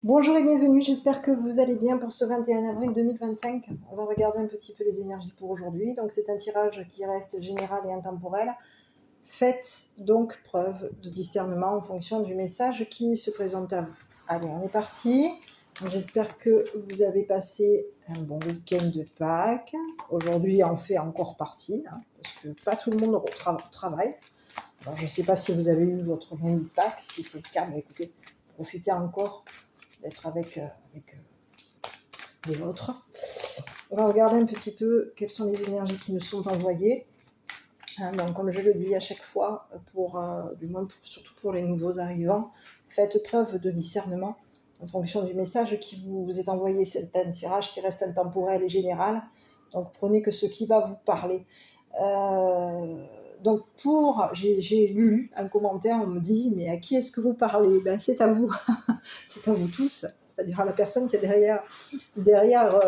Bonjour et bienvenue, j'espère que vous allez bien pour ce 21 avril 2025. On va regarder un petit peu les énergies pour aujourd'hui. Donc c'est un tirage qui reste général et intemporel. Faites donc preuve de discernement en fonction du message qui se présente à vous. Allez, on est parti. J'espère que vous avez passé un bon week-end de Pâques. Aujourd'hui en fait encore partie, parce que pas tout le monde travaille. Alors, je ne sais pas si vous avez eu votre lundi de Pâques. Si c'est le cas, mais écoutez, profitez encore d'être avec les vôtres. On va regarder un petit peu quelles sont les énergies qui nous sont envoyées. Donc, comme je le dis à chaque fois, surtout pour les nouveaux arrivants, faites preuve de discernement en fonction du message qui vous est envoyé. C'est un tirage qui reste intemporel et général. Donc, prenez que ce qui va vous parler. Donc j'ai lu un commentaire, on me dit mais à qui est-ce que vous parlez? Ben, c'est à vous, c'est à vous tous, c'est-à-dire à la personne qui est derrière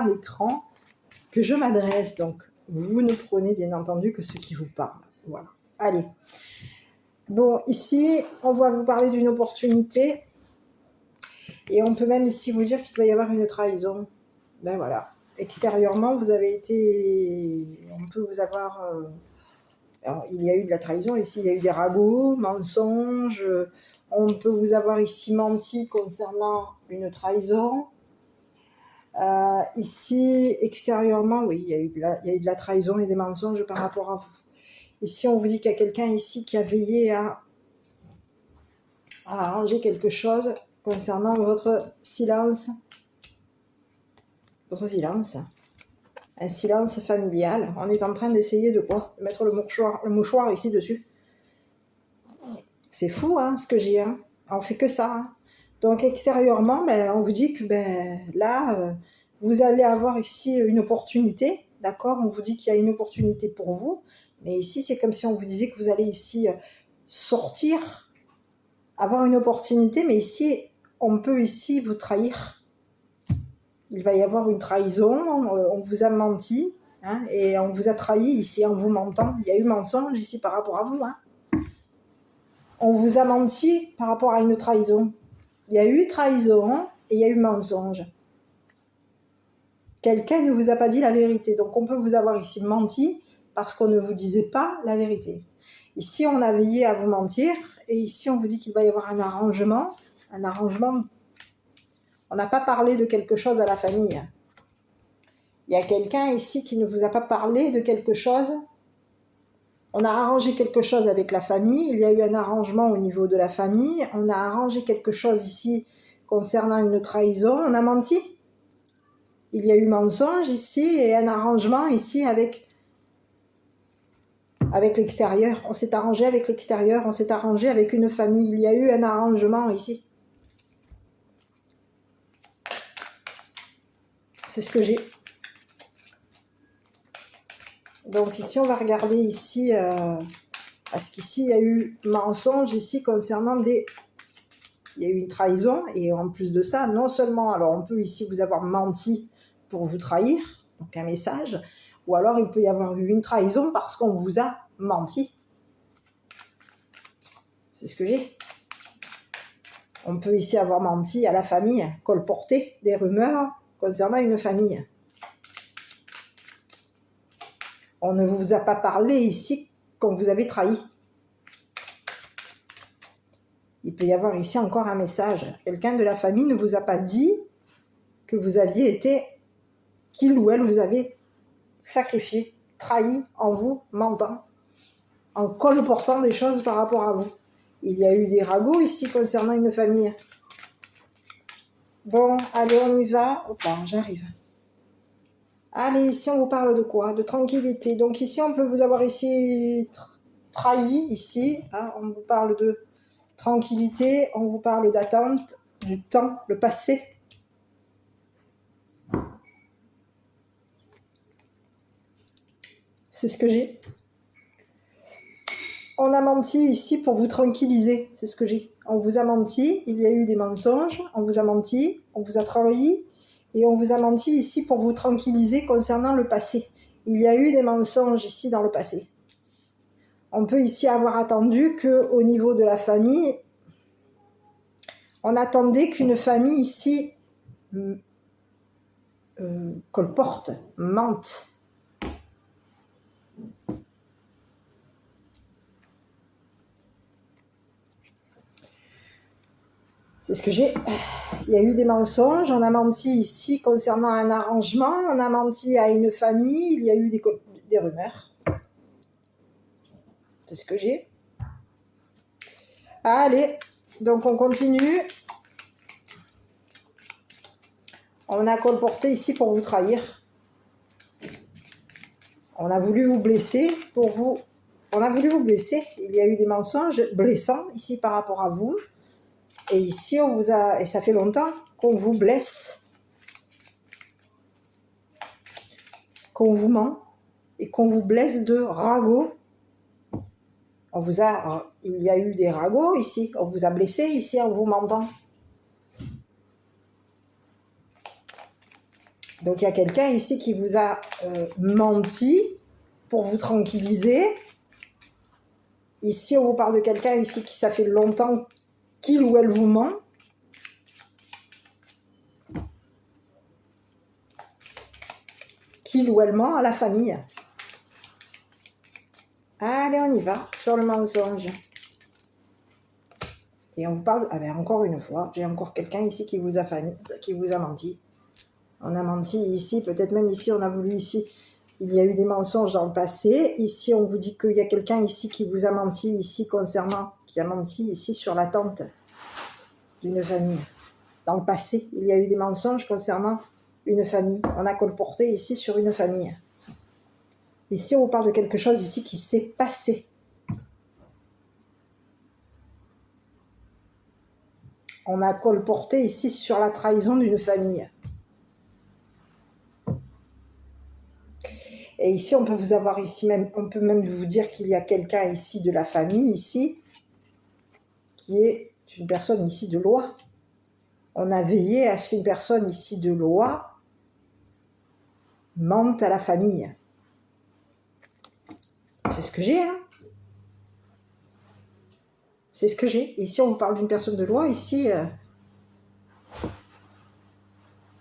l'écran que je m'adresse. Donc vous ne prenez bien entendu que ce qui vous parle. Voilà. Allez. Bon, ici on va vous parler d'une opportunité et on peut même ici vous dire qu'il doit y avoir une trahison. Ben voilà. Extérieurement, vous avez été, on peut vous avoir alors, il y a eu de la trahison, ici il y a eu des ragots, mensonges, on peut vous avoir ici menti concernant une trahison. Ici, extérieurement, oui, il y a eu de la trahison et des mensonges par rapport à vous. Ici, on vous dit qu'il y a quelqu'un ici qui a veillé à arranger quelque chose concernant votre silence. Un silence familial. On est en train d'essayer de quoi? De mettre le mouchoir ici dessus. C'est fou, ce que j'ai. On fait que ça. Donc, extérieurement, on vous dit que là, vous allez avoir ici une opportunité. D'accord? On vous dit qu'il y a une opportunité pour vous. Mais ici, c'est comme si on vous disait que vous allez ici sortir, avoir une opportunité. Mais ici, on peut ici vous trahir. Il va y avoir une trahison. On vous a menti. Et on vous a trahi ici en vous mentant. Il y a eu mensonge ici par rapport à vous. On vous a menti par rapport à une trahison. Il y a eu trahison et il y a eu mensonge. Quelqu'un ne vous a pas dit la vérité. Donc on peut vous avoir ici menti parce qu'on ne vous disait pas la vérité. Ici, on a veillé à vous mentir et ici, on vous dit qu'il va y avoir un arrangement. Un arrangement. On n'a pas parlé de quelque chose à la famille. Il y a quelqu'un ici qui ne vous a pas parlé de quelque chose. On a arrangé quelque chose avec la famille, il y a eu un arrangement au niveau de la famille, on a arrangé quelque chose ici concernant une trahison, on a menti. Il y a eu mensonge ici et un arrangement ici avec l'extérieur. On s'est arrangé avec l'extérieur, on s'est arrangé avec une famille, il y a eu un arrangement ici. C'est ce que j'ai. Donc ici, on va regarder ici... parce qu'ici, il y a eu mensonge ici concernant des... Il y a eu une trahison, et en plus de ça, non seulement, alors on peut ici vous avoir menti pour vous trahir, donc un message, ou alors il peut y avoir eu une trahison parce qu'on vous a menti. C'est ce que j'ai. On peut ici avoir menti à la famille, colporter des rumeurs concernant une famille. On ne vous a pas parlé ici qu'on vous avait trahi. Il peut y avoir ici encore un message. Quelqu'un de la famille ne vous a pas dit que vous aviez été, qu'il ou elle vous avait sacrifié, trahi en vous mentant, en colportant des choses par rapport à vous. Il y a eu des ragots ici concernant une famille. Bon, allez, on y va. Opa, j'arrive. Allez, ici, on vous parle de quoi? De tranquillité. Donc ici, on peut vous avoir ici trahi, ici. On vous parle de tranquillité, on vous parle d'attente, du temps, le passé. C'est ce que j'ai. On a menti ici pour vous tranquilliser, c'est ce que j'ai. On vous a menti, il y a eu des mensonges, on vous a menti, on vous a trahi, et on vous a menti ici pour vous tranquilliser concernant le passé. Il y a eu des mensonges ici dans le passé. On peut ici avoir attendu qu'au niveau de la famille, On attendait qu'une famille ici colporte, mente. C'est ce que j'ai. Il y a eu des mensonges, on a menti ici concernant un arrangement, on a menti à une famille, il y a eu des rumeurs. C'est ce que j'ai. Allez, donc on continue. On a colporté ici pour vous trahir. On a voulu vous blesser pour vous. On a voulu vous blesser. Il y a eu des mensonges blessants ici par rapport à vous. Et ici, on vous a. Et ça fait longtemps qu'on vous blesse. Qu'on vous ment. Et qu'on vous blesse de ragots. Il y a eu des ragots ici. On vous a blessé ici en vous mentant. Donc il y a quelqu'un ici qui vous a menti pour vous tranquilliser. Ici, on vous parle de quelqu'un ici qui ça fait longtemps qu'il ou elle vous ment. Qu'il ou elle ment à la famille. Allez, on y va sur le mensonge. Et on vous parle, encore une fois, j'ai encore quelqu'un ici qui vous a menti. On a menti ici, peut-être même ici, on a voulu ici, il y a eu des mensonges dans le passé. Ici, on vous dit qu'il y a quelqu'un ici qui vous a menti ici qui a menti ici sur l'attente d'une famille. Dans le passé, il y a eu des mensonges concernant une famille. On a colporté ici sur une famille. Ici, on vous parle de quelque chose ici qui s'est passé. On a colporté ici sur la trahison d'une famille. Et ici, on peut vous avoir ici même, on peut même vous dire qu'il y a quelqu'un ici de la famille ici qui est une personne ici de loi. On a veillé à ce qu'une personne ici de loi mente à la famille. C'est ce que j'ai, hein. C'est ce que j'ai. Ici, on vous parle d'une personne de loi. Ici,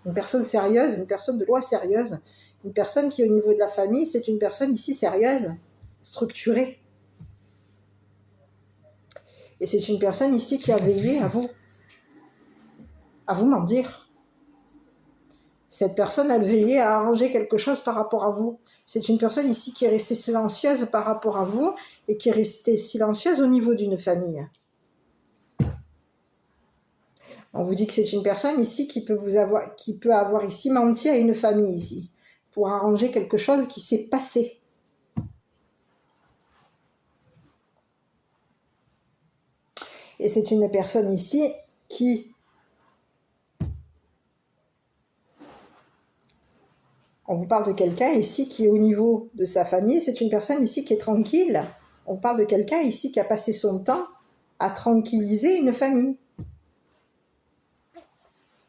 une personne sérieuse, une personne de loi sérieuse. Une personne qui, au niveau de la famille, c'est une personne ici sérieuse, structurée. Et c'est une personne ici qui a veillé à vous mentir. Cette personne a veillé à arranger quelque chose par rapport à vous. C'est une personne ici qui est restée silencieuse par rapport à vous et qui est restée silencieuse au niveau d'une famille. On vous dit que c'est une personne ici qui peut avoir ici menti à une famille ici pour arranger quelque chose qui s'est passé. Et c'est une personne ici qui on vous parle de quelqu'un ici qui, au niveau de sa famille, c'est une personne ici qui est tranquille. On parle de quelqu'un ici qui a passé son temps à tranquilliser une famille.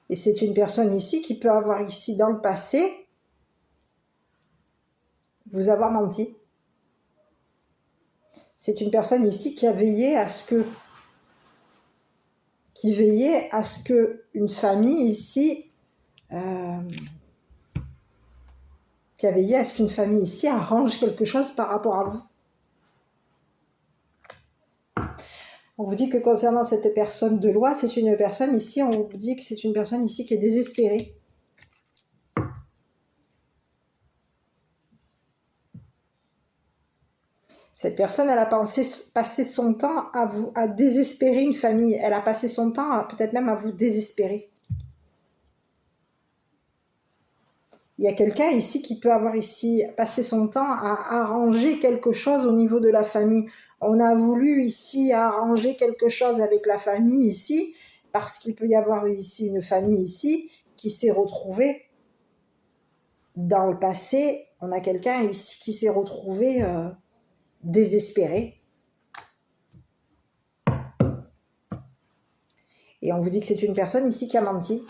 Et c'est une personne ici qui peut avoir ici, dans le passé, vous avoir menti. C'est une personne ici qui a veillé à ce que une famille ici qui a veillé à ce qu'une famille ici arrange quelque chose par rapport à vous. On vous dit que concernant cette personne de loi, c'est une personne ici, on vous dit que c'est une personne ici qui est désespérée. Cette personne, elle a passé son temps à désespérer une famille. Elle a passé son temps peut-être même à vous désespérer. Il y a quelqu'un ici qui peut avoir ici passé son temps à arranger quelque chose au niveau de la famille. On a voulu ici arranger quelque chose avec la famille ici, parce qu'il peut y avoir ici une famille ici qui s'est retrouvée dans le passé. On a quelqu'un ici qui s'est retrouvé désespéré. Et on vous dit que c'est une personne ici qui a menti.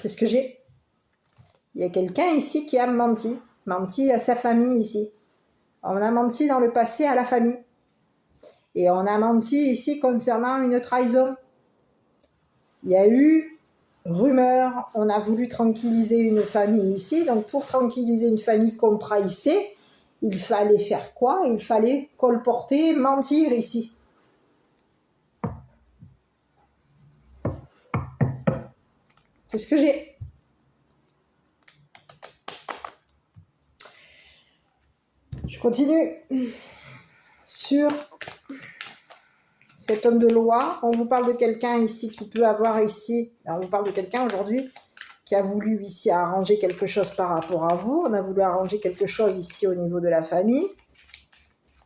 C'est ce que j'ai. Il y a quelqu'un ici qui a menti à sa famille ici. On a menti dans le passé à la famille. Et on a menti ici concernant une trahison. Il y a eu rumeur, on a voulu tranquilliser une famille ici. Donc pour tranquilliser une famille qu'on trahissait, il fallait faire quoi? Il fallait colporter, mentir ici. C'est ce que j'ai. Je continue. Sur cet homme de loi, on vous parle de quelqu'un ici qui peut avoir ici, on vous parle de quelqu'un aujourd'hui qui a voulu ici arranger quelque chose par rapport à vous, on a voulu arranger quelque chose ici au niveau de la famille,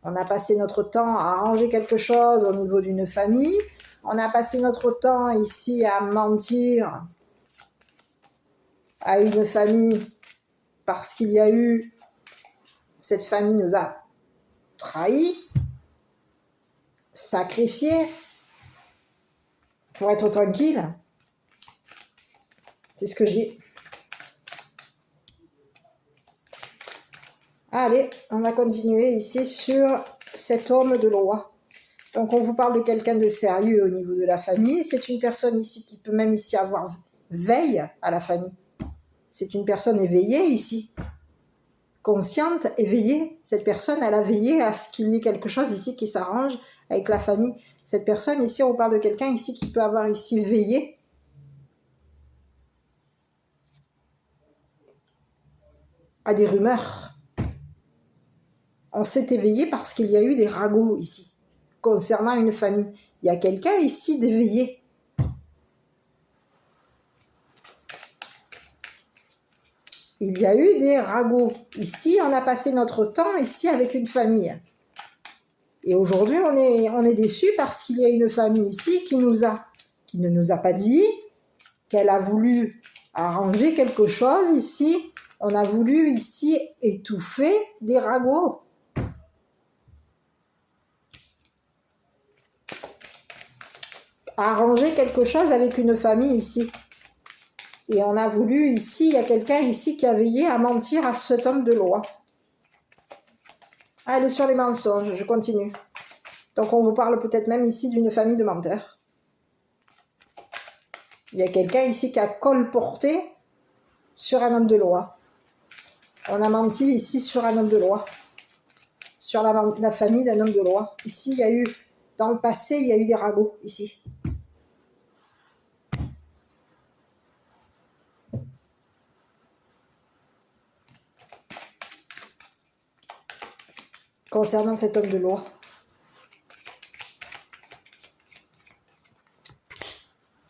on a passé notre temps à arranger quelque chose au niveau d'une famille, on a passé notre temps ici à mentir à une famille parce qu'il y a eu, cette famille nous a trahis, sacrifiés pour être tranquille. C'est ce que j'ai. Allez, on va continuer ici sur cet homme de loi. Donc on vous parle de quelqu'un de sérieux au niveau de la famille. C'est une personne ici qui peut même ici avoir veille à la famille. C'est une personne éveillée ici. Consciente, éveillée. Cette personne, elle a veillé à ce qu'il y ait quelque chose ici qui s'arrange avec la famille. Cette personne ici, on parle de quelqu'un ici qui peut avoir ici veillé à des rumeurs. On s'est éveillé parce qu'il y a eu des ragots ici, concernant une famille. Il y a quelqu'un ici d'éveillé. Il y a eu des ragots. Ici, on a passé notre temps ici avec une famille. Et aujourd'hui, on est déçus parce qu'il y a une famille ici qui ne nous a pas dit qu'elle a voulu arranger quelque chose ici. On a voulu ici étouffer des ragots. Arranger quelque chose avec une famille ici. Et on a voulu ici, il y a quelqu'un ici qui a veillé à mentir à cet homme de loi. Allez, sur les mensonges, je continue. Donc on vous parle peut-être même ici d'une famille de menteurs. Il y a quelqu'un ici qui a colporté sur un homme de loi. On a menti ici sur un homme de loi. Sur la famille d'un homme de loi. Ici, il y a eu, dans le passé, il y a eu des ragots, ici. Concernant cet homme de loi.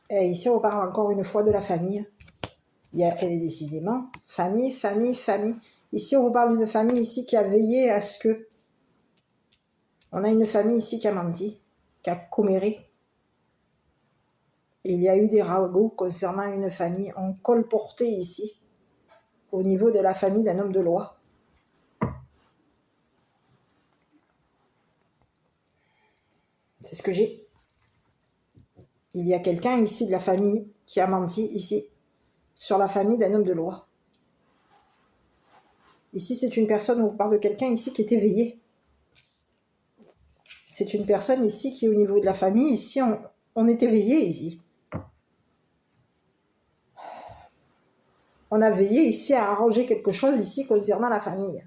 Et ici, on parle encore une fois de la famille. Elle est décidément famille, famille, famille. Ici, on vous parle d'une famille ici qui a veillé à ce que... On a une famille ici qui a menti, qui a comméré. Il y a eu des ragots concernant une famille. On colportait ici, au niveau de la famille d'un homme de loi. C'est ce que j'ai. Il y a quelqu'un ici de la famille qui a menti ici, sur la famille d'un homme de loi. Ici, c'est une personne, on vous parle de quelqu'un ici qui est éveillé. C'est une personne ici qui, au niveau de la famille, ici, on est éveillé ici. On a veillé ici à arranger quelque chose ici concernant la famille.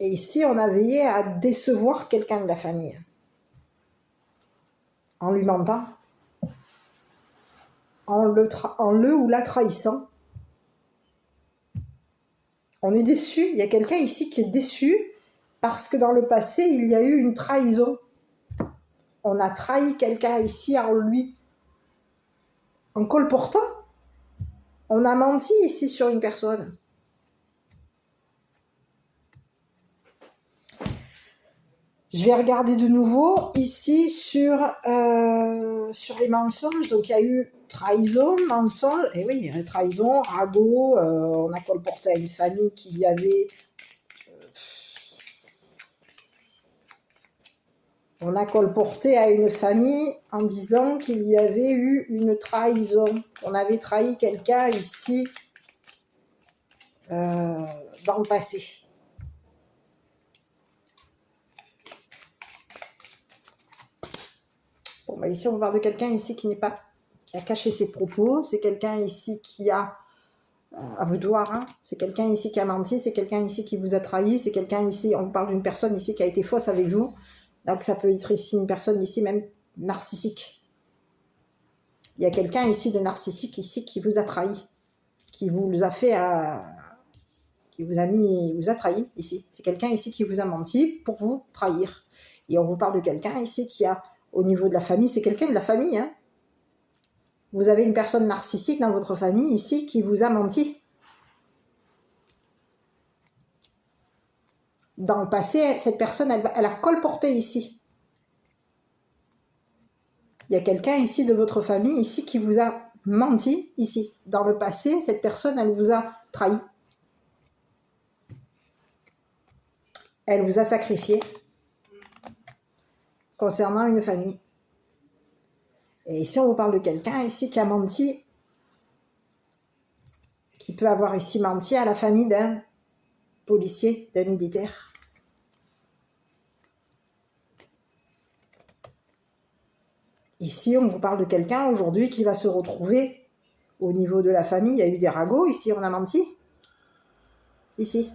Et ici, on a veillé à décevoir quelqu'un de la famille. En lui mentant. En le ou la trahissant. On est déçu. Il y a quelqu'un ici qui est déçu parce que dans le passé, il y a eu une trahison. On a trahi quelqu'un ici en lui. En colportant. On a menti ici sur une personne. Je vais regarder de nouveau ici sur les mensonges. Donc il y a eu trahison, mensonge. Et oui, il y a eu trahison, ragot. On a colporté à une famille qu'il y avait... on a colporté à une famille en disant qu'il y avait eu une trahison. On avait trahi quelqu'un ici dans le passé. Ici, on parle de quelqu'un ici qui a caché ses propos. C'est quelqu'un ici qui a, à vous de voir, hein, c'est quelqu'un ici qui a menti, c'est quelqu'un ici qui vous a trahi, c'est quelqu'un ici, on parle d'une personne ici qui a été fausse avec vous. Donc ça peut être ici une personne ici même narcissique. Il y a quelqu'un ici de narcissique ici qui vous a trahi, qui vous a fait qui vous a trahi ici. C'est quelqu'un ici qui vous a menti pour vous trahir. Et on vous parle de quelqu'un ici qui a, au niveau de la famille, c'est quelqu'un de la famille, hein. Vous avez une personne narcissique dans votre famille ici qui vous a menti. Dans le passé, cette personne, elle a colporté ici. Il y a quelqu'un ici de votre famille ici qui vous a menti ici. Dans le passé, cette personne, elle vous a trahi. Elle vous a sacrifié concernant une famille. Et ici, on vous parle de quelqu'un ici qui a menti, qui peut avoir ici menti à la famille d'un policier, d'un militaire. Ici, on vous parle de quelqu'un aujourd'hui qui va se retrouver au niveau de la famille. Il y a eu des ragots, ici, on a menti. Ici.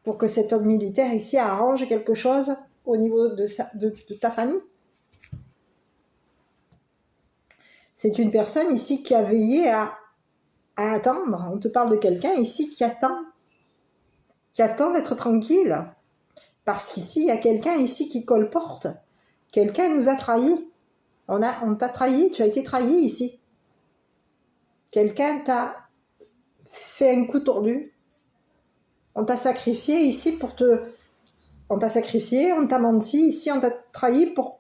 Pour que cet homme militaire ici arrange quelque chose au niveau de ta famille. C'est une personne ici qui a veillé à attendre. On te parle de quelqu'un ici qui attend d'être tranquille. Parce qu'ici, il y a quelqu'un ici qui colporte. Quelqu'un nous a trahis. On t'a trahi, tu as été trahi ici. Quelqu'un t'a fait un coup tordu. On t'a sacrifié ici on t'a sacrifié, on t'a menti, ici on t'a trahi pour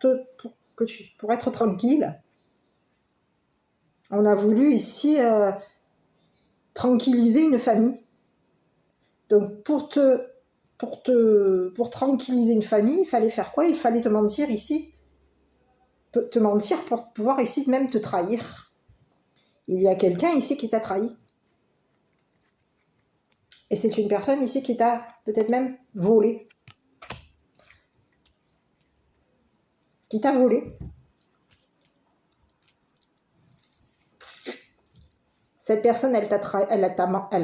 être tranquille. On a voulu ici tranquilliser une famille. Donc pour tranquilliser une famille, il fallait faire quoi? Il fallait te mentir ici. Te mentir pour pouvoir ici même te trahir. Il y a quelqu'un ici qui t'a trahi. Et c'est une personne ici qui t'a peut-être même volé. Qui t'a volé. Cette personne, elle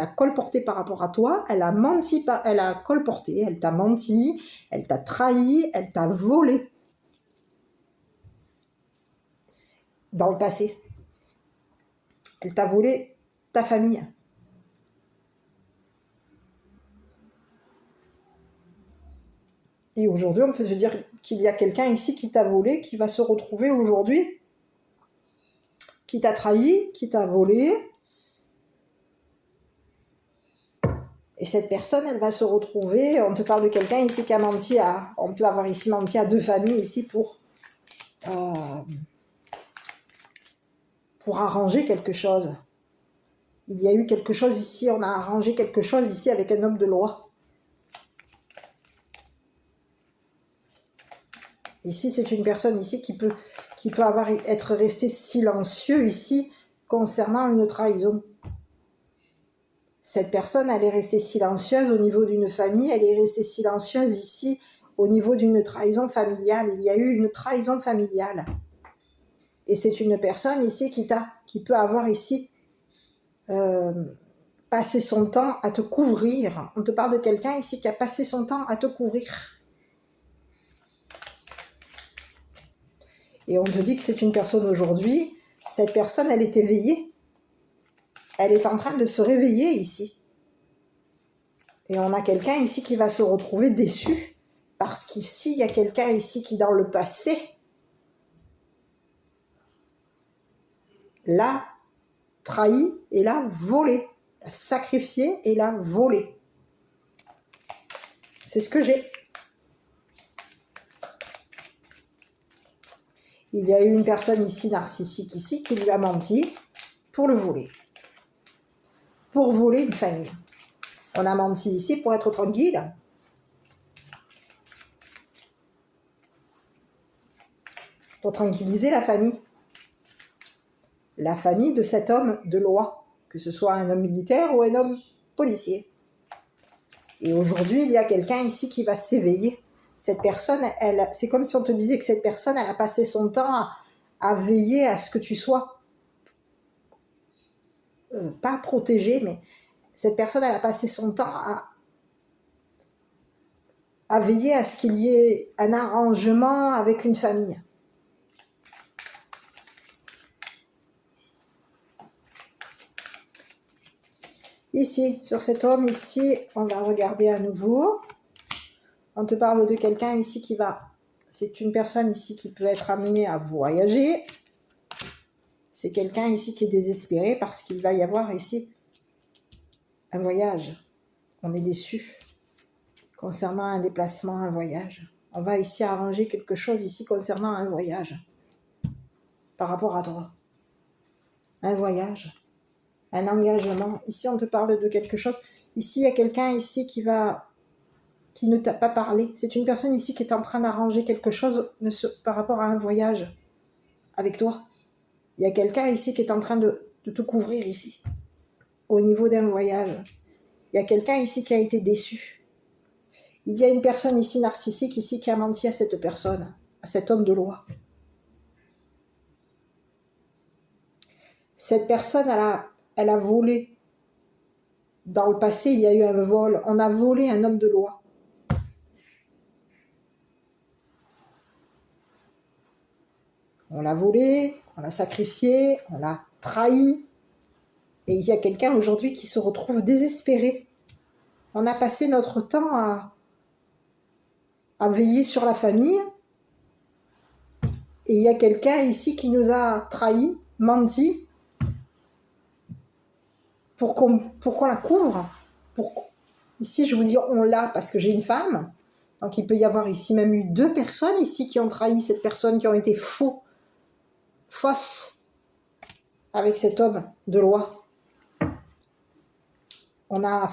a colporté par rapport à toi, elle a menti, elle a colporté, elle t'a menti, elle t'a trahi, elle t'a volé. Dans le passé. Elle t'a volé ta famille. Et aujourd'hui, on peut se dire qu'il y a quelqu'un ici qui t'a volé, qui va se retrouver aujourd'hui, qui t'a trahi, qui t'a volé. Et cette personne, elle va se retrouver, on te parle de quelqu'un ici qui a menti on peut avoir ici menti à 2 familles ici pour arranger quelque chose. Il y a eu quelque chose ici, on a arrangé quelque chose ici avec un homme de loi. Ici, c'est une personne ici qui peut être restée silencieux ici concernant une trahison. Cette personne, elle est restée silencieuse au niveau d'une famille, elle est restée silencieuse ici au niveau d'une trahison familiale. Il y a eu une trahison familiale. Et c'est une personne ici qui peut avoir ici passé son temps à te couvrir. On te parle de quelqu'un ici qui a passé son temps à te couvrir. Et on te dit que c'est une personne aujourd'hui, cette personne, elle est éveillée. Elle est en train de se réveiller ici. Et on a quelqu'un ici qui va se retrouver déçu. Parce qu'ici, il y a quelqu'un ici qui, dans le passé, l'a trahi et l'a volé. L'a sacrifié et l'a volé. C'est ce que j'ai. Il y a eu une personne ici, narcissique ici, qui lui a menti pour le voler. Pour voler une famille. On a menti ici pour être tranquille. Pour tranquilliser la famille. La famille de cet homme de loi. Que ce soit un homme militaire ou un homme policier. Et aujourd'hui, il y a quelqu'un ici qui va s'éveiller. cette personne, c'est comme si on te disait que cette personne, elle a passé son temps à veiller à ce que tu sois, pas protégé, mais cette personne, elle a passé son temps à veiller à ce qu'il y ait un arrangement avec une famille. Ici, sur cet homme, ici, on va regarder à nouveau. On te parle de quelqu'un ici qui va... C'est une personne ici qui peut être amenée à voyager. C'est quelqu'un ici qui est désespéré parce qu'il va y avoir ici un voyage. On est déçu concernant un déplacement, un voyage. On va ici arranger quelque chose ici concernant un voyage par rapport à toi. Un voyage, un engagement. Ici, on te parle de quelque chose. Ici, il y a quelqu'un ici qui ne t'a pas parlé. C'est une personne ici qui est en train d'arranger quelque chose par rapport à un voyage avec toi. Il y a quelqu'un ici qui est en train de te couvrir ici, au niveau d'un voyage. Il y a quelqu'un ici qui a été déçu. Il y a une personne ici narcissique ici qui a menti à cette personne, à cet homme de loi. Cette personne, elle a volé. Dans le passé, il y a eu un vol. On a volé un homme de loi. On l'a volé, on l'a sacrifié, on l'a trahi. Et il y a quelqu'un aujourd'hui qui se retrouve désespéré. On a passé notre temps à veiller sur la famille. Et il y a quelqu'un ici qui nous a trahis, menti, pour qu'on la couvre. Ici, je vous dis on l'a parce que j'ai une femme. Donc il peut y avoir ici même eu 2 personnes ici qui ont trahi cette personne, qui ont été fausses avec cet homme de loi. On a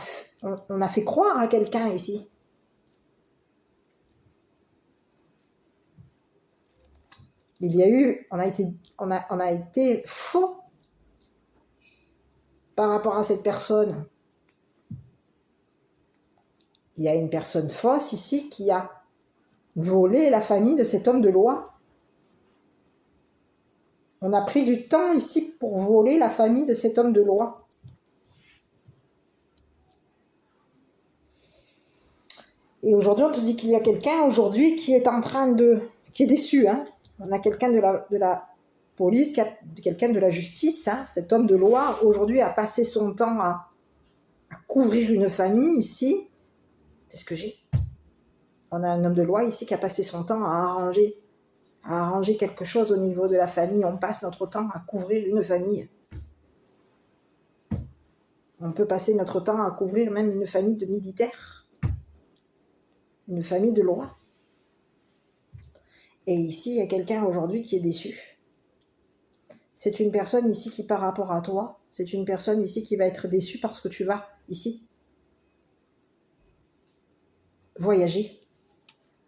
fait croire à quelqu'un ici. Il y a eu, on a été faux par rapport à cette personne. Il y a une personne fausse ici qui a volé la famille de cet homme de loi. On a pris du temps ici pour voler la famille de cet homme de loi. Et aujourd'hui, on te dit qu'il y a quelqu'un aujourd'hui qui est en train qui est déçu. Hein. On a quelqu'un de la police, quelqu'un de la justice. Hein. Cet homme de loi, aujourd'hui, a passé son temps à couvrir une famille ici. C'est ce que j'ai. On a un homme de loi ici qui a passé son temps à arranger quelque chose au niveau de la famille. On passe notre temps à couvrir une famille. On peut passer notre temps à couvrir même une famille de militaires. Une famille de loi. Et ici, il y a quelqu'un aujourd'hui qui est déçu. C'est une personne ici qui, par rapport à toi, c'est une personne ici qui va être déçue parce que tu vas, ici, voyager.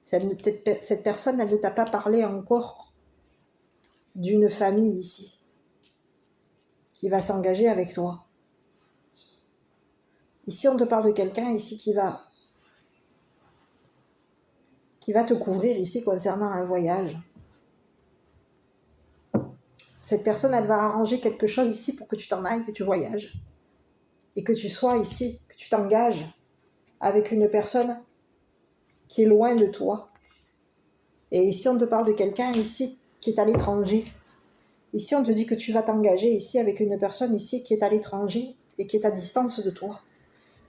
Cette personne, elle ne t'a pas parlé encore d'une famille ici qui va s'engager avec toi. Ici, on te parle de quelqu'un ici qui va te couvrir ici concernant un voyage. Cette personne, elle va arranger quelque chose ici pour que tu t'en ailles, que tu voyages. Et que tu sois ici, que tu t'engages avec une personne qui est loin de toi. Et ici, on te parle de quelqu'un ici qui est à l'étranger. Ici, on te dit que tu vas t'engager ici avec une personne ici qui est à l'étranger et qui est à distance de toi.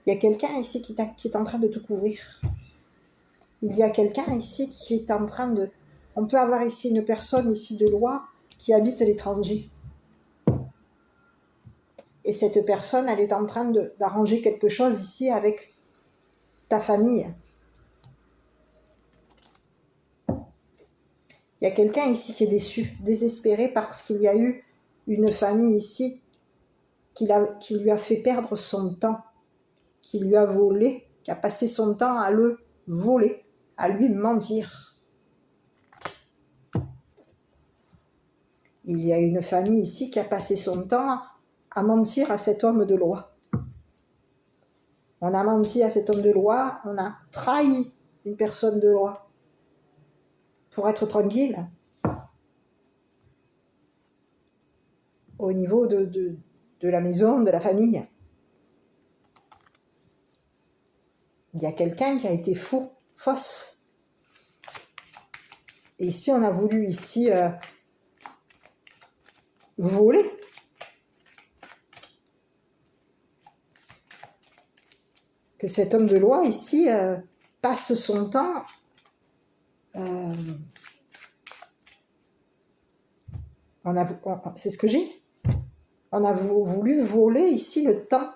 Il y a quelqu'un ici qui est en train de te couvrir. Il y a quelqu'un ici qui est en train de... On peut avoir ici une personne ici de loi qui habite l'étranger. Et cette personne, elle est en train d'arranger quelque chose ici avec ta famille. Il y a quelqu'un ici qui est déçu, désespéré parce qu'il y a eu une famille ici qui lui a fait perdre son temps, qui lui a volé, qui a passé son temps à le voler, à lui mentir. Il y a une famille ici qui a passé son temps à mentir à cet homme de loi. On a menti à cet homme de loi, on a trahi une personne de loi. pour être tranquille au niveau de la maison, de la famille. Il y a quelqu'un qui a été fausse. Et ici, on a voulu ici voler. Que cet homme de loi ici passe son temps c'est ce que j'ai. On a voulu voler ici le temps.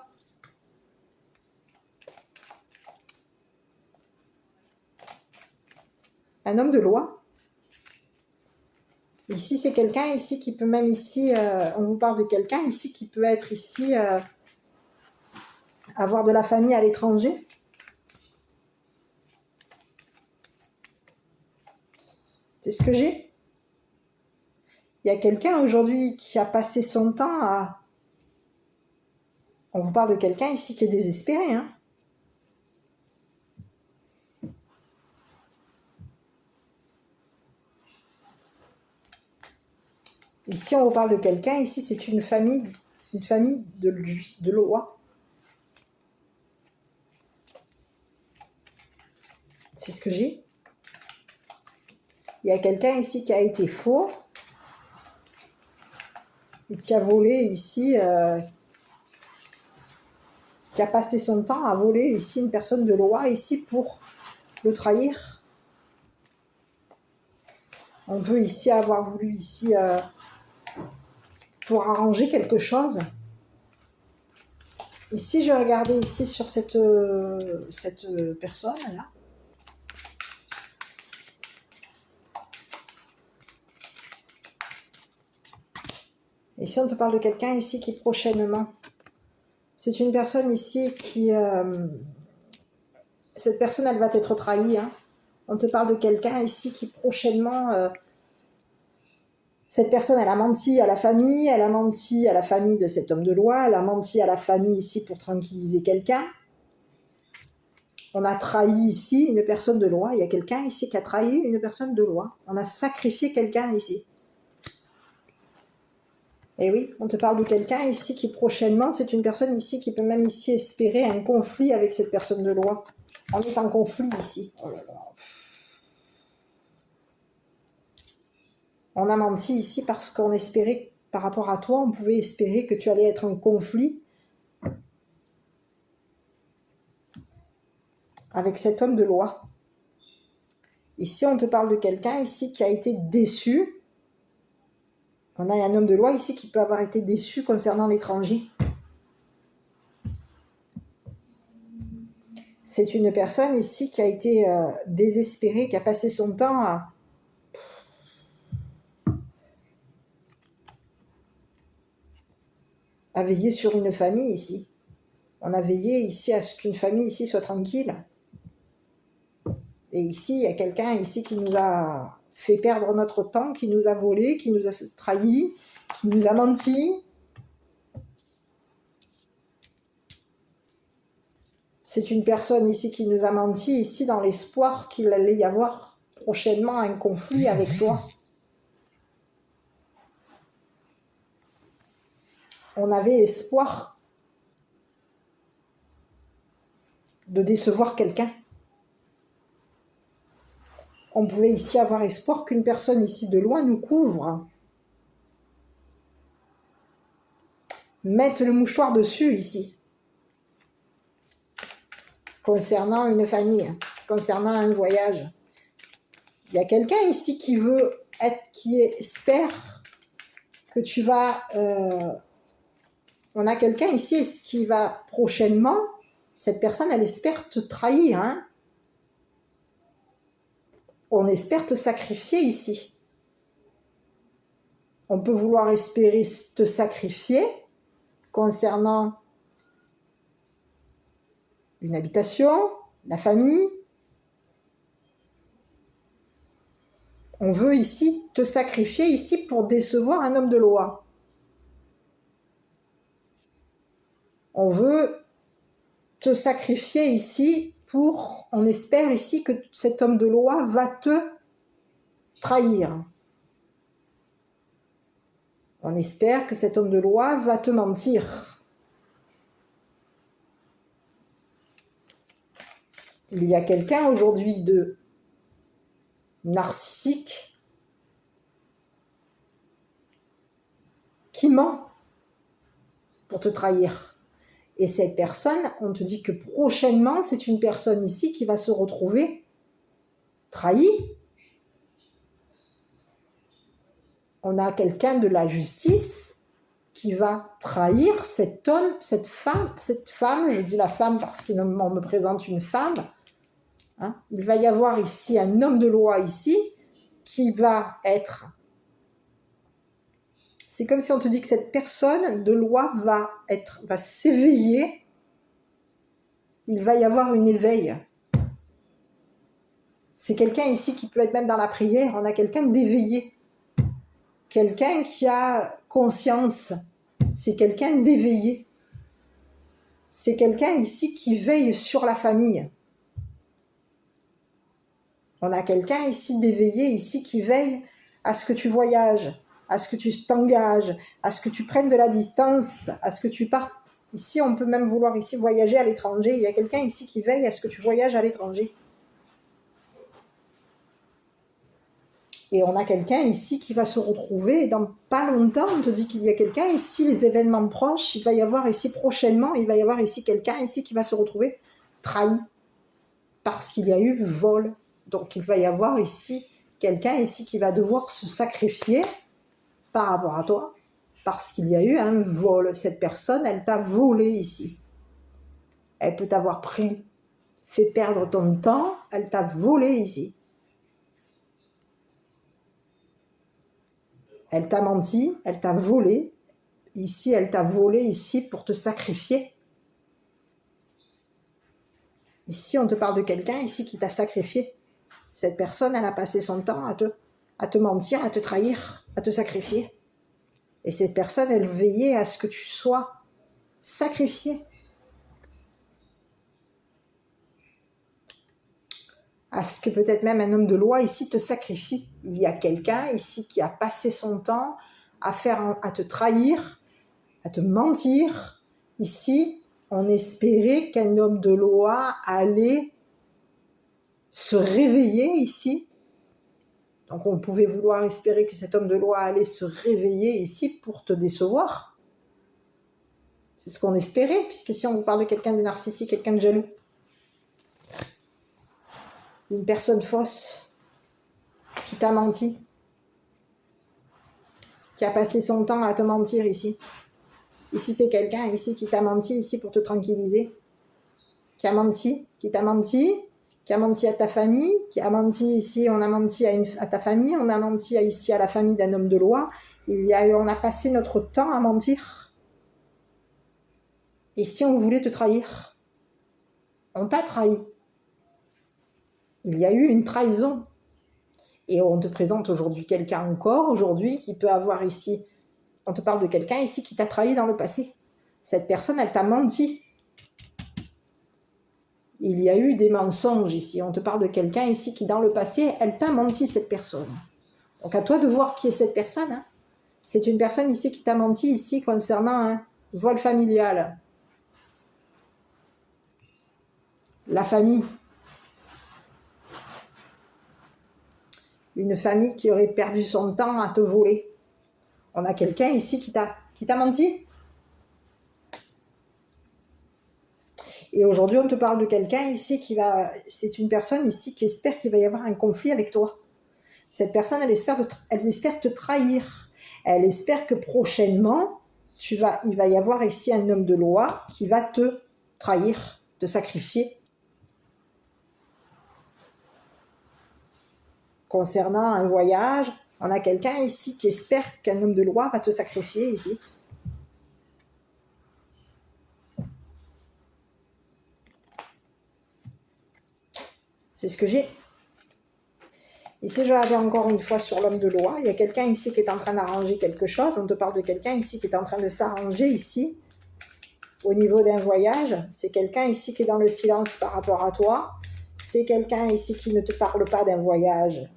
Un homme de loi. Ici, c'est quelqu'un ici qui peut même ici, on vous parle de quelqu'un ici qui peut être ici, avoir de la famille à l'étranger. C'est ce que j'ai. Il y a quelqu'un aujourd'hui qui a passé son temps à... On vous parle de quelqu'un ici qui est désespéré, hein. Ici, on vous parle de quelqu'un, ici, c'est une famille de loi. C'est ce que j'ai. Il y a quelqu'un ici qui a été faux et qui a volé ici, qui a passé son temps à voler ici une personne de loi ici pour le trahir. On peut ici avoir voulu ici pour arranger quelque chose. Ici, je regardais ici sur cette personne là. Ici, on te parle de quelqu'un ici qui prochainement. C'est une personne ici qui... cette personne, elle va être trahie. Hein. On te parle de quelqu'un ici qui prochainement... cette personne, elle a menti à la famille, elle a menti à la famille de cet homme de loi, elle a menti à la famille ici pour tranquilliser quelqu'un. On a trahi ici une personne de loi. Il y a quelqu'un ici qui a trahi une personne de loi. On a sacrifié quelqu'un ici. Et oui, on te parle de quelqu'un ici qui prochainement, c'est une personne ici qui peut même ici espérer un conflit avec cette personne de loi. On est en conflit ici. Oh là là. On a menti ici parce qu'on espérait, par rapport à toi, on pouvait espérer que tu allais être en conflit avec cet homme de loi. Ici, on te parle de quelqu'un ici qui a été déçu. On a un homme de loi ici qui peut avoir été déçu concernant l'étranger. C'est une personne ici qui a été désespérée, qui a passé son temps à veiller sur une famille ici. On a veillé ici à ce qu'une famille ici soit tranquille. Et ici, il y a quelqu'un ici qui nous a fait perdre notre temps, qui nous a volé, qui nous a trahi, qui nous a menti. C'est une personne ici qui nous a menti, ici dans l'espoir qu'il allait y avoir prochainement un conflit avec toi. On avait espoir de décevoir quelqu'un. On pouvait ici avoir espoir qu'une personne ici de loin nous couvre. Mette le mouchoir dessus ici. Concernant une famille, concernant un voyage. Il y a quelqu'un ici qui espère que tu vas... on a quelqu'un ici qui va prochainement, cette personne, elle espère te trahir. Hein. On espère te sacrifier ici. On peut vouloir espérer te sacrifier concernant une habitation, la famille. On veut ici te sacrifier ici pour décevoir un homme de loi. On veut te sacrifier ici on espère ici que cet homme de loi va te trahir. On espère que cet homme de loi va te mentir. Il y a quelqu'un aujourd'hui de narcissique qui ment pour te trahir. Et cette personne, on te dit que prochainement, c'est une personne ici qui va se retrouver trahie. On a quelqu'un de la justice qui va trahir cet homme, cette femme, je dis la femme parce qu'on me présente une femme. Hein. Il va y avoir ici un homme de loi ici qui va être... C'est comme si on te dit que cette personne de loi va s'éveiller. Il va y avoir un éveil. C'est quelqu'un ici qui peut être même dans la prière. On a quelqu'un d'éveillé. Quelqu'un qui a conscience. C'est quelqu'un d'éveillé. C'est quelqu'un ici qui veille sur la famille. On a quelqu'un ici d'éveillé, ici qui veille à ce que tu voyages, à ce que tu t'engages, à ce que tu prennes de la distance, à ce que tu partes. Ici, on peut même vouloir ici voyager à l'étranger. Il y a quelqu'un ici qui veille à ce que tu voyages à l'étranger. Et on a quelqu'un ici qui va se retrouver, et dans pas longtemps, on te dit qu'il y a quelqu'un ici, les événements proches, il va y avoir ici prochainement, il va y avoir ici quelqu'un ici qui va se retrouver trahi, parce qu'il y a eu vol. Donc il va y avoir ici quelqu'un ici qui va devoir se sacrifier par rapport à toi, parce qu'il y a eu un vol. Cette personne, elle t'a volé ici. Elle peut t'avoir fait perdre ton temps, elle t'a volé ici. Elle t'a menti, elle t'a volé. Ici, elle t'a volé ici pour te sacrifier. Ici, on te parle de quelqu'un ici qui t'a sacrifié. Cette personne, elle a passé son temps à te mentir, à te trahir, à te sacrifier. Et cette personne, elle veillait à ce que tu sois sacrifié. À ce que peut-être même un homme de loi ici te sacrifie. Il y a quelqu'un ici qui a passé son temps à te trahir, à te mentir. Ici, on espérait qu'un homme de loi allait se réveiller ici. Donc on pouvait vouloir espérer que cet homme de loi allait se réveiller ici pour te décevoir. C'est ce qu'on espérait, puisque si on vous parle de quelqu'un de narcissique, quelqu'un de jaloux, une personne fausse qui t'a menti, qui a passé son temps à te mentir ici. Ici, c'est quelqu'un ici qui t'a menti ici pour te tranquilliser, qui a menti, qui t'a menti, qui a menti à ta famille, qui a menti ici, on a menti à ta famille, on a menti ici à la famille d'un homme de loi. On a passé notre temps à mentir. Et si on voulait te trahir, on t'a trahi. Il y a eu une trahison. Et on te présente aujourd'hui quelqu'un encore, aujourd'hui, qui peut avoir ici, on te parle de quelqu'un ici qui t'a trahi dans le passé. Cette personne, elle t'a menti. Il y a eu des mensonges ici. On te parle de quelqu'un ici qui, dans le passé, elle t'a menti, cette personne. Donc, à toi de voir qui est cette personne. Hein. C'est une personne ici qui t'a menti ici concernant un vol familial. La famille. Une famille qui aurait perdu son temps à te voler. On a quelqu'un ici qui t'a menti. Et aujourd'hui, on te parle de quelqu'un ici c'est une personne ici qui espère qu'il va y avoir un conflit avec toi. Cette personne, elle espère te trahir. Elle espère que prochainement, il va y avoir ici un homme de loi qui va te trahir, te sacrifier. Concernant un voyage, on a quelqu'un ici qui espère qu'un homme de loi va te sacrifier ici. C'est ce que j'ai. Ici, je regarde encore une fois sur l'homme de loi. Il y a quelqu'un ici qui est en train d'arranger quelque chose. On te parle de quelqu'un ici qui est en train de s'arranger ici. Au niveau d'un voyage, c'est quelqu'un ici qui est dans le silence par rapport à toi. C'est quelqu'un ici qui ne te parle pas d'un voyage,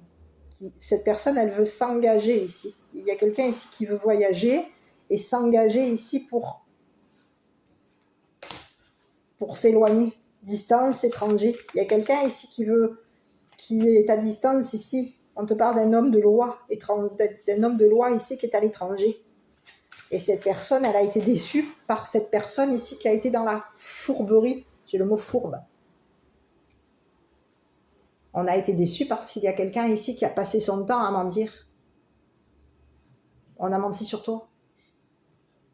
cette personne, elle veut s'engager ici. Il y a quelqu'un ici qui veut voyager et s'engager ici pour s'éloigner. Distance, étranger. Il y a quelqu'un ici qui est à distance ici. On te parle d'un homme de loi, d'un homme de loi ici qui est à l'étranger. Et cette personne, elle a été déçue par cette personne ici qui a été dans la fourberie. J'ai le mot fourbe. On a été déçu parce qu'il y a quelqu'un ici qui a passé son temps à mentir. On a menti sur toi.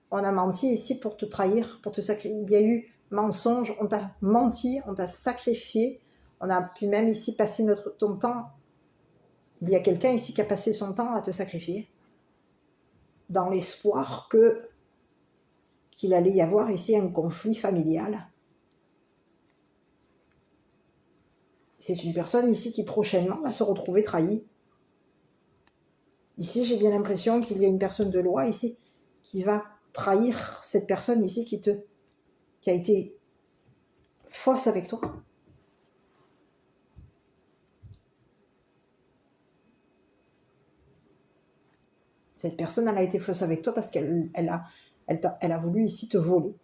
On a menti ici pour te trahir, pour te sacrifier. Il y a eu mensonge, on t'a menti, on t'a sacrifié. On a pu même ici passer ton temps. Il y a quelqu'un ici qui a passé son temps à te sacrifier. Dans l'espoir qu'il allait y avoir ici un conflit familial. C'est une personne ici qui prochainement va se retrouver trahie. Ici, j'ai bien l'impression qu'il y a une personne de loi ici qui va trahir cette personne ici qui a été fausse avec toi. Cette personne, elle a été fausse avec toi parce qu'elle a voulu ici te voler.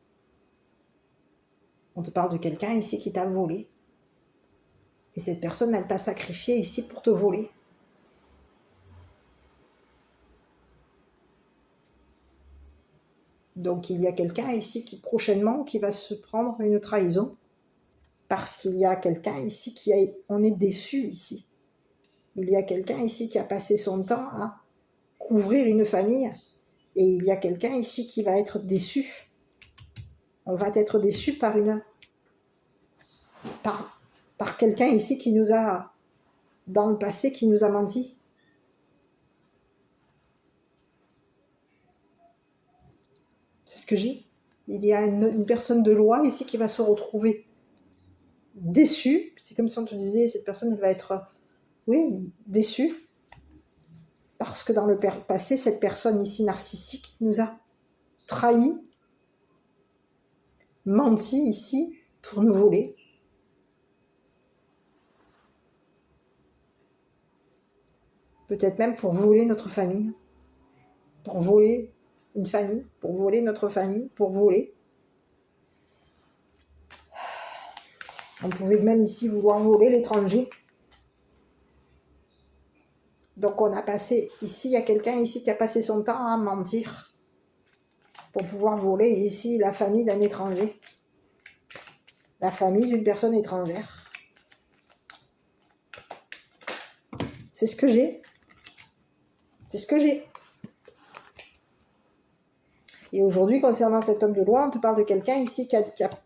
On te parle de quelqu'un ici qui t'a volé. Et cette personne, elle t'a sacrifié ici pour te voler. Donc il y a quelqu'un ici qui prochainement qui va se prendre une trahison parce qu'il y a quelqu'un ici on est déçu ici. Il y a quelqu'un ici qui a passé son temps à couvrir une famille et il y a quelqu'un ici qui va être déçu. On va être déçu par quelqu'un ici qui nous a, dans le passé, qui nous a menti. C'est ce que j'ai. Il y a une personne de loi ici qui va se retrouver déçue. C'est comme si on te disait, cette personne, elle va être, déçue. Parce que dans le passé, cette personne ici narcissique nous a trahi, menti ici pour nous voler. Peut-être même pour voler notre famille, pour voler une famille, pour voler notre famille, pour voler. On pouvait même ici vouloir voler l'étranger. Donc on a passé, ici, il y a quelqu'un ici qui a passé son temps à mentir pour pouvoir voler ici la famille d'un étranger. La famille d'une personne étrangère. C'est ce que j'ai. C'est ce que j'ai. Et aujourd'hui, concernant cet homme de loi, on te parle de quelqu'un ici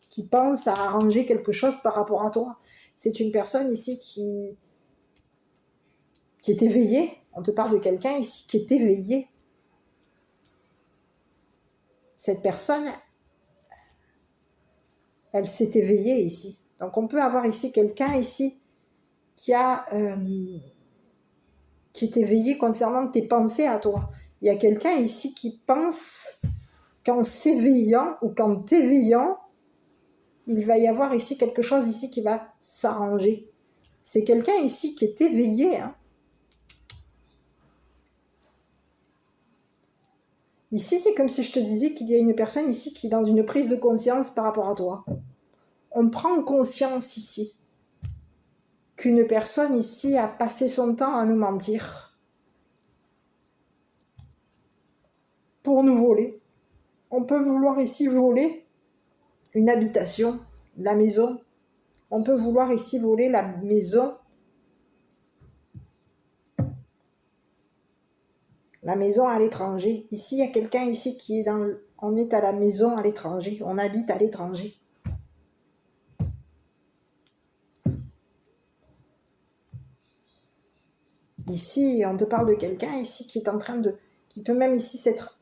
qui pense à arranger quelque chose par rapport à toi. C'est une personne ici qui est éveillée. On te parle de quelqu'un ici qui est éveillé. Cette personne, elle s'est éveillée ici. Donc on peut avoir ici quelqu'un ici qui est éveillé concernant tes pensées à toi. Il y a quelqu'un ici qui pense qu'en s'éveillant ou qu'en t'éveillant, il va y avoir ici quelque chose ici qui va s'arranger. C'est quelqu'un ici qui est éveillé. Ici, c'est comme si je te disais qu'il y a une personne ici qui est dans une prise de conscience par rapport à toi. On prend conscience ici qu'une personne ici a passé son temps à nous mentir pour nous voler. On peut vouloir ici voler une habitation, la maison. On peut vouloir ici voler la maison. La maison à l'étranger. Ici, il y a quelqu'un ici qui est on est à la maison à l'étranger. On habite à l'étranger. Ici, on te parle de quelqu'un ici qui est en train qui peut même ici s'être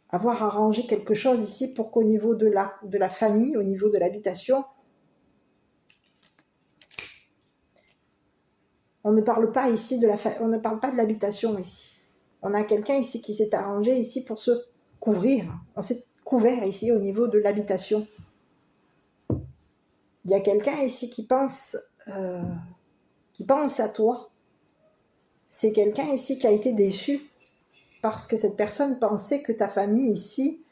avoir arrangé quelque chose ici pour qu'au niveau de la famille, au niveau de l'habitation, on ne parle pas ici on ne parle pas de l'habitation ici. On a quelqu'un ici qui s'est arrangé ici pour se couvrir. On s'est couvert ici au niveau de l'habitation. Il y a quelqu'un ici qui pense qui pense à toi. C'est quelqu'un ici qui a été déçu parce que cette personne pensait que ta famille ici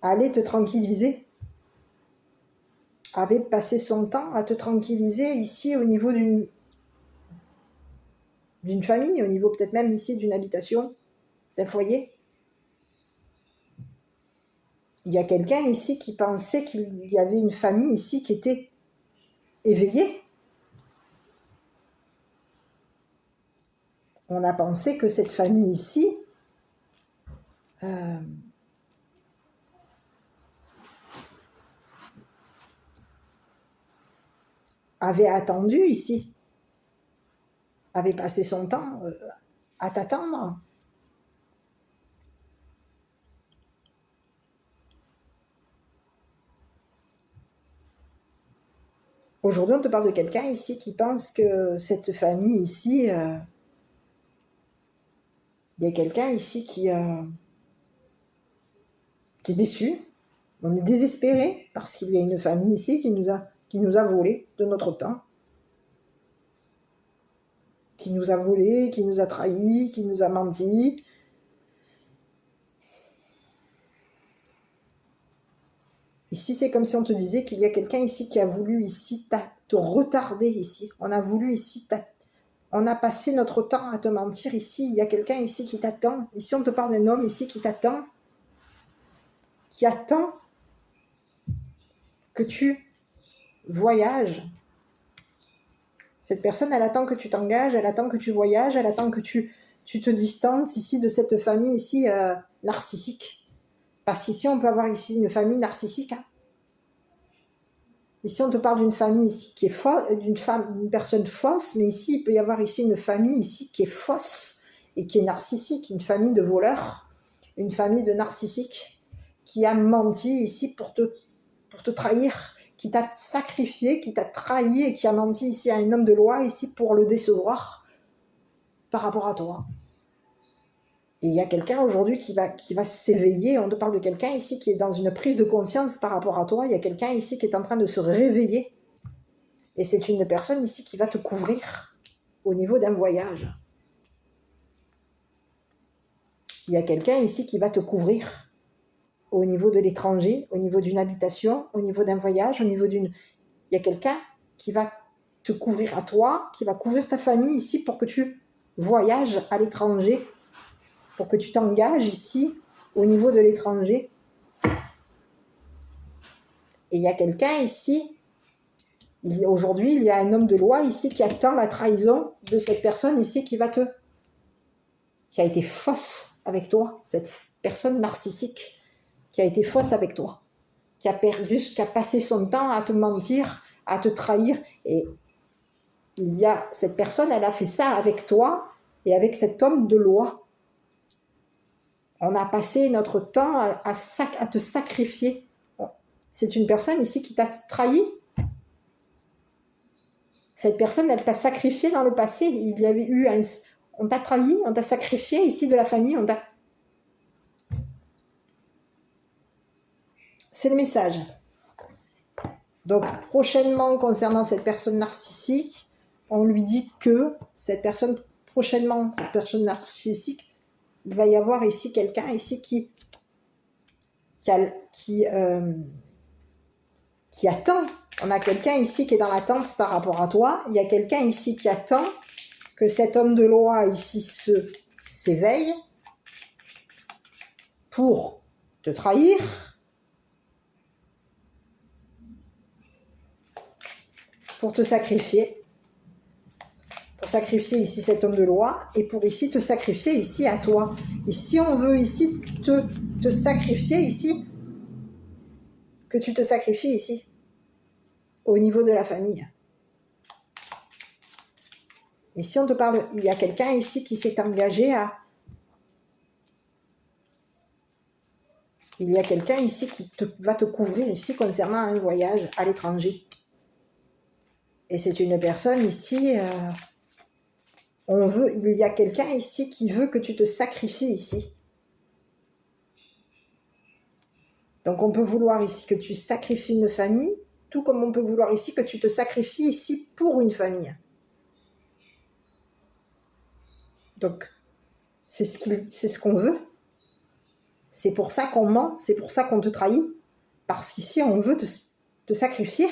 allait te tranquilliser, avait passé son temps à te tranquilliser ici au niveau d'une famille, au niveau peut-être même ici d'une habitation, d'un foyer. Il y a quelqu'un ici qui pensait qu'il y avait une famille ici qui était éveillée. On a pensé que cette famille ici avait attendu ici, avait passé son temps à t'attendre. Aujourd'hui, on te parle de quelqu'un ici qui pense que cette famille ici, il y a quelqu'un ici qui est déçu. On est désespéré parce qu'il y a une famille ici qui nous a volé de notre temps, qui nous a volé, qui nous a trahis, qui nous a menti. Ici, c'est comme si on te disait qu'il y a quelqu'un ici qui a voulu ici te retarder ici. On a voulu ici on a passé notre temps à te mentir ici. Il y a quelqu'un ici qui t'attend. Ici, on te parle d'un homme ici qui t'attend, qui attend que tu voyages. Cette personne, elle attend que tu t'engages, elle attend que tu voyages, elle attend que tu te distances ici de cette famille ici narcissique. Parce qu'ici, on peut avoir ici une famille narcissique. Hein. Ici, on te parle d'une famille ici qui est fausse, d'une personne fausse, mais ici, il peut y avoir ici une famille ici qui est fausse et qui est narcissique, une famille de voleurs, une famille de narcissiques qui a menti ici pour te trahir, qui t'a sacrifié, qui t'a trahi et qui a menti ici à un homme de loi ici pour le décevoir par rapport à toi. Et il y a quelqu'un aujourd'hui qui va s'éveiller. On te parle de quelqu'un ici qui est dans une prise de conscience par rapport à toi. Il y a quelqu'un ici qui est en train de se réveiller. Et c'est une personne ici qui va te couvrir au niveau d'un voyage. Il y a quelqu'un ici qui va te couvrir au niveau de l'étranger, au niveau d'une habitation, au niveau d'un voyage, au niveau d'une... Il y a quelqu'un qui va te couvrir à toi, qui va couvrir ta famille ici pour que tu voyages à l'étranger, pour que tu t'engages ici au niveau de l'étranger. Et il y a quelqu'un ici, aujourd'hui, il y a un homme de loi ici qui attend la trahison de cette personne ici qui a été fausse avec toi, cette personne narcissique qui a été fausse avec toi, qui a passé son temps à te mentir, à te trahir. Et cette personne, elle a fait ça avec toi et avec cet homme de loi. On a passé notre temps à te sacrifier. C'est une personne ici qui t'a trahi. Cette personne, elle t'a sacrifié dans le passé. Il y avait eu on t'a trahi, on t'a sacrifié ici de la famille. C'est le message. Donc, prochainement, concernant cette personne narcissique, on lui dit que cette personne narcissique, il va y avoir ici quelqu'un ici qui attend. On a quelqu'un ici qui est dans l'attente par rapport à toi. Il y a quelqu'un ici qui attend que cet homme de loi ici s'éveille pour te trahir, pour te sacrifier, pour sacrifier ici cet homme de loi et pour ici te sacrifier ici à toi. Et si on veut ici te sacrifier ici, que tu te sacrifies ici, au niveau de la famille. Et si on te parle, il y a quelqu'un ici qui s'est engagé à... Il y a quelqu'un ici qui va te couvrir ici concernant un voyage à l'étranger. Et c'est une personne ici... il y a quelqu'un ici qui veut que tu te sacrifies ici. Donc on peut vouloir ici que tu sacrifies une famille, tout comme on peut vouloir ici que tu te sacrifies ici pour une famille. Donc c'est ce qu'on veut. C'est pour ça qu'on ment, c'est pour ça qu'on te trahit. Parce qu'ici on veut te sacrifier.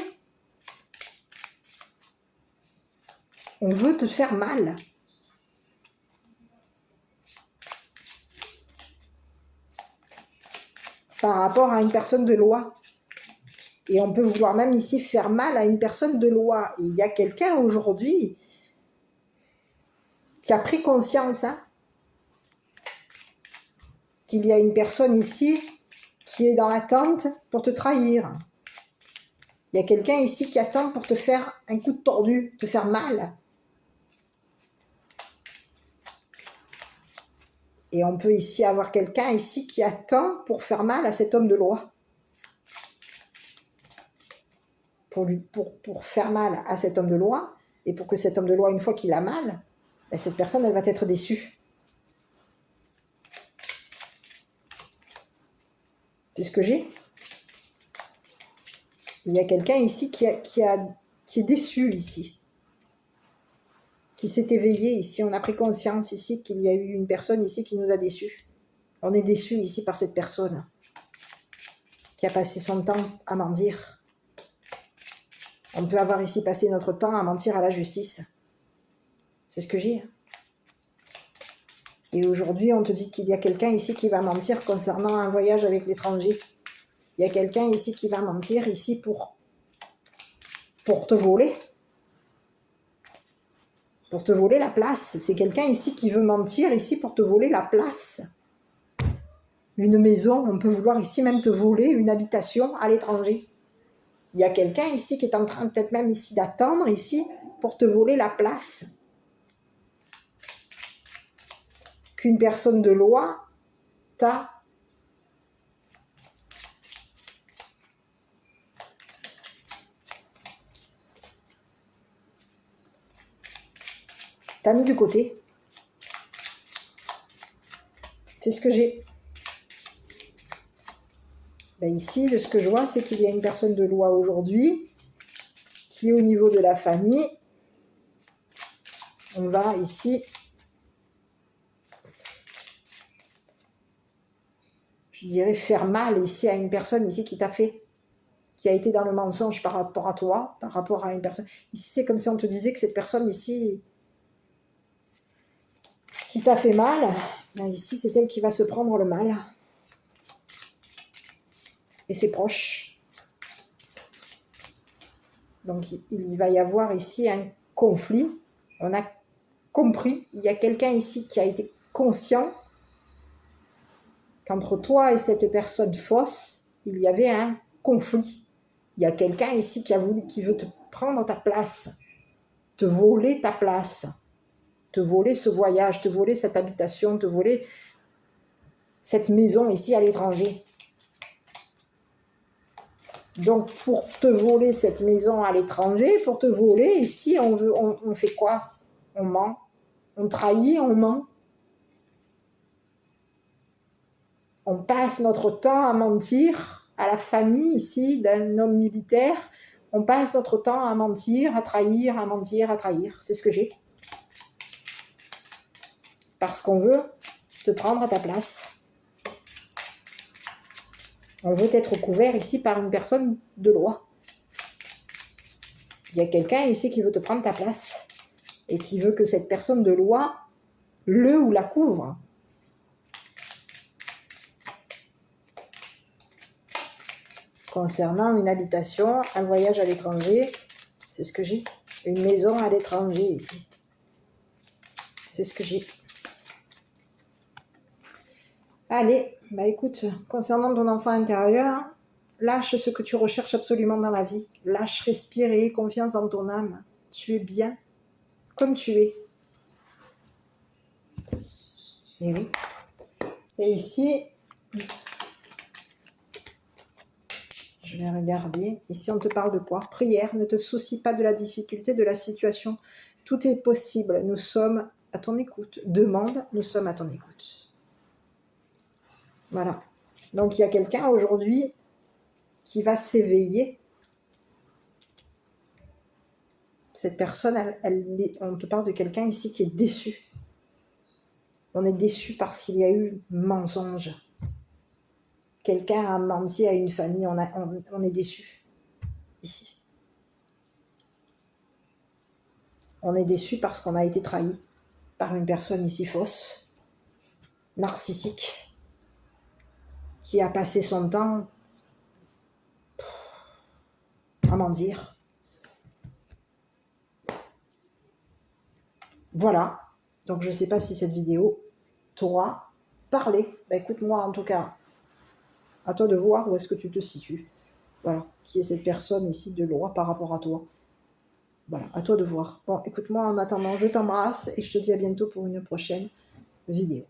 On veut te faire mal. Par rapport à une personne de loi. Et on peut vouloir même ici faire mal à une personne de loi. Et il y a quelqu'un aujourd'hui qui a pris conscience qu'il y a une personne ici qui est dans l'attente pour te trahir. Il y a quelqu'un ici qui attend pour te faire un coup de tordu, te faire mal. Et on peut ici avoir quelqu'un ici qui attend pour faire mal à cet homme de loi. Pour faire mal à cet homme de loi, et pour que cet homme de loi, une fois qu'il a mal, ben cette personne, elle va être déçue. C'est ce que j'ai. Il y a quelqu'un ici qui est déçu ici, qui s'est éveillé ici. On a pris conscience ici qu'il y a eu une personne ici qui nous a déçus. On est déçu ici par cette personne qui a passé son temps à mentir. On peut avoir ici passé notre temps à mentir à la justice. C'est ce que j'ai. Et aujourd'hui, on te dit qu'il y a quelqu'un ici qui va mentir concernant un voyage avec l'étranger. Il y a quelqu'un ici qui va mentir ici pour te voler. Pour te voler la place. C'est quelqu'un ici qui veut mentir ici pour te voler la place. Une maison, on peut vouloir ici même te voler une habitation à l'étranger. Il y a quelqu'un ici qui est en train peut-être même ici d'attendre ici pour te voler la place. Qu'une personne de loi t'a mis de côté. C'est ce que j'ai. Ben ici, de ce que je vois, c'est qu'il y a une personne de loi aujourd'hui qui, au niveau de la famille, on va ici, je dirais, faire mal ici à une personne ici qui t'a fait, qui a été dans le mensonge par rapport à toi, par rapport à une personne. Ici, c'est comme si on te disait que cette personne ici qui t'a fait mal, ben ici, c'est elle qui va se prendre le mal. Et ses proches. Donc il va y avoir ici un conflit. On a compris, il y a quelqu'un ici qui a été conscient qu'entre toi et cette personne fausse, il y avait un conflit. Il y a quelqu'un ici qui veut te prendre ta place, te voler ta place, te voler ce voyage, te voler cette habitation, te voler cette maison ici à l'étranger. Donc, pour te voler cette maison à l'étranger, pour te voler, ici, on fait quoi? On ment. On trahit, on ment. On passe notre temps à mentir à la famille, ici, d'un homme militaire. On passe notre temps à mentir, à trahir, à mentir, à trahir. C'est ce que j'ai. Parce qu'on veut te prendre à ta place. On veut être couvert ici par une personne de loi. Il y a quelqu'un ici qui veut te prendre ta place et qui veut que cette personne de loi le ou la couvre. Concernant une habitation, un voyage à l'étranger, c'est ce que j'ai. Une maison à l'étranger ici. C'est ce que j'ai. Allez, bah écoute, concernant ton enfant intérieur, lâche ce que tu recherches absolument dans la vie. Lâche, respire et aie confiance en ton âme. Tu es bien comme tu es. Et oui. Et ici, je vais regarder. Ici, on te parle de quoi? Prière. Ne te soucie pas de la difficulté de la situation. Tout est possible. Nous sommes à ton écoute. Demande, nous sommes à ton écoute. Voilà. Donc il y a quelqu'un aujourd'hui qui va s'éveiller. Cette personne, on te parle de quelqu'un ici qui est déçu. On est déçu parce qu'il y a eu mensonge. Quelqu'un a menti à une famille, on est déçu ici. On est déçu parce qu'on a été trahi par une personne ici fausse, narcissique, qui a passé son temps à mentir. Voilà. Donc je ne sais pas si cette vidéo t'aura parlé. Bah, écoute-moi en tout cas, à toi de voir où est-ce que tu te situes. Voilà, qui est cette personne ici de loi par rapport à toi. Voilà, à toi de voir. Bon, écoute-moi en attendant, je t'embrasse et je te dis à bientôt pour une prochaine vidéo.